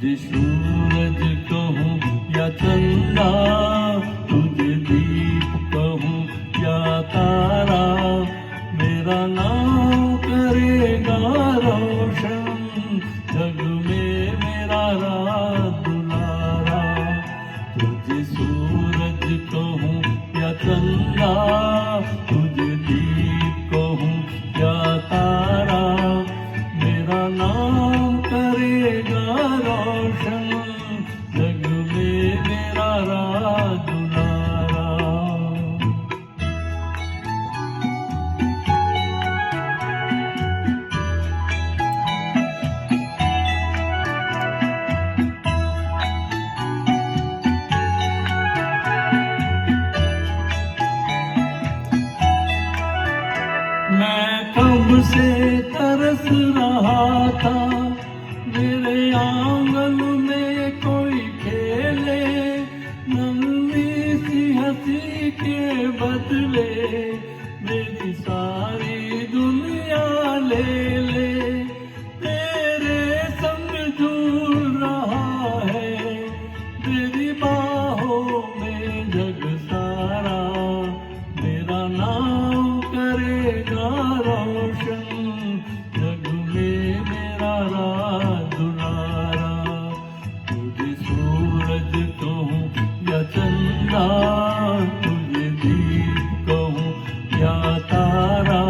तुझे सूरज कहूँ या चंदा, तुझे दीप कहूँ या तारा, मेरा नाम करेगा रोशन जग में मेरा राज दुलारा। तुझे सूरज कहूँ या चंदा, तुझे दीप कहूँ या तारा, मेरा नाम करेगा रोशन जग में मेरा राज दुलारा। मैं कब से तरस रहा था, मेरे आंगन में कोई खेले, नन्ही सी हंसी के बदले मेरी सारी दुनिया ले ले। तेरे संग झूल रहा है मेरी बाहों में जग सारा, मेरा नाम करेगा रोशन जग में मेरा राज दुलारा। तुझे सूरज कहूँ या चंदा, तुझे दीप कहूँ या तारा,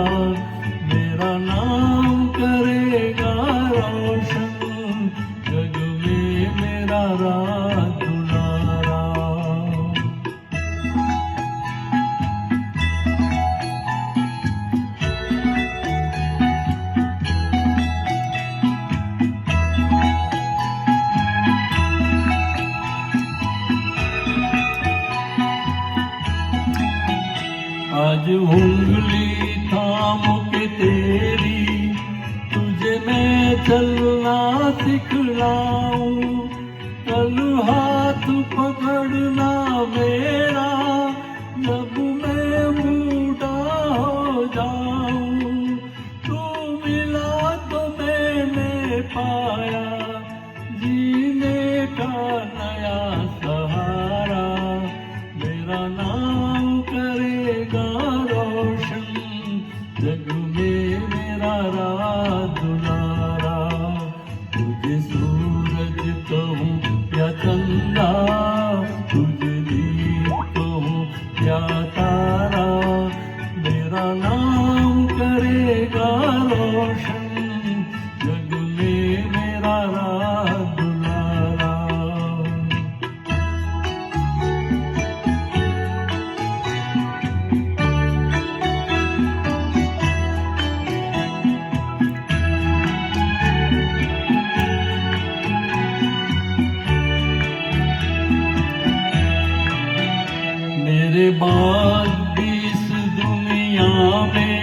मेरा नाम करेगा रोशन जग में मेरा राज दुलारा। आज उंगली थाम के तेरी, तुझे मैं चलना सिखलाऊं, कल हाथ पकड़ना मेरा जब मैं बूढ़ा हो जाऊं। तू मिला तो मैंने पाया जीने का नया सहारा, मेरा नाम करेगा रोशन जग में मेरा राज दुलारा। तुझे सूरज कहूँ या चंदा, तुझे दीप कहूँ या तारा, मेरा नाम करेगा रोशन जग में मेरा राज दुलारा। मेरे बाद भी इस दुनिया में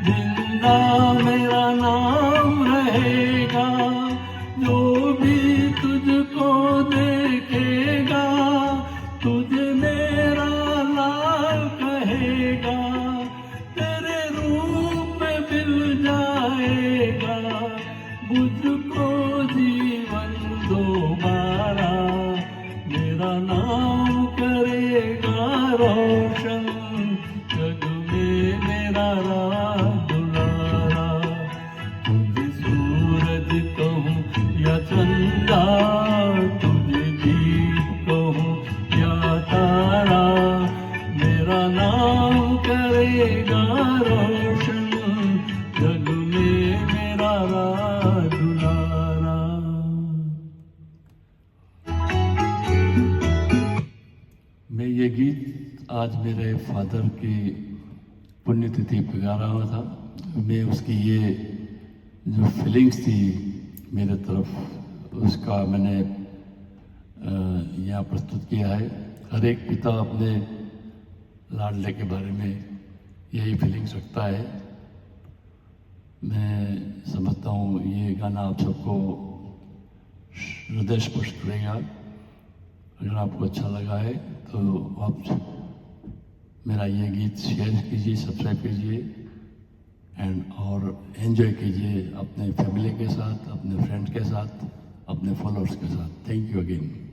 जिंदा मेरा नाम रहेगा, जो भी तुझको देखेगा तुझे मेरा लाल कहेगा, तेरे रूप में मिल जाएगा मुझको जीवन दोबारा, मेरा नाम करेगा रोशन जग में मेरा राज दुलारा। तुझे सूरज कहूँ या चंदा, तुझे दीप कहूँ या तारा, मेरा नाम करेगा रोशन जग में मेरा राज दुलारा। मैं ये गीत आज मेरे फादर की पुण्यतिथि पे गा रहा था। मैं उसकी ये जो फीलिंग्स थी मेरे तरफ, उसका मैंने यहाँ प्रस्तुत किया है। हर एक पिता अपने लाडले के बारे में यही फीलिंग्स रखता है। मैं समझता हूँ ये गाना आप सबको हृदय स्पर्श करेगा। अगर आपको अच्छा लगा है तो आप मेरा ये गीत शेयर कीजिए, सब्सक्राइब कीजिए और एंजॉय कीजिए अपने फैमिली के साथ, अपने फ्रेंड के साथ। अपने फॉलोअर्स के साथ। Thank you again.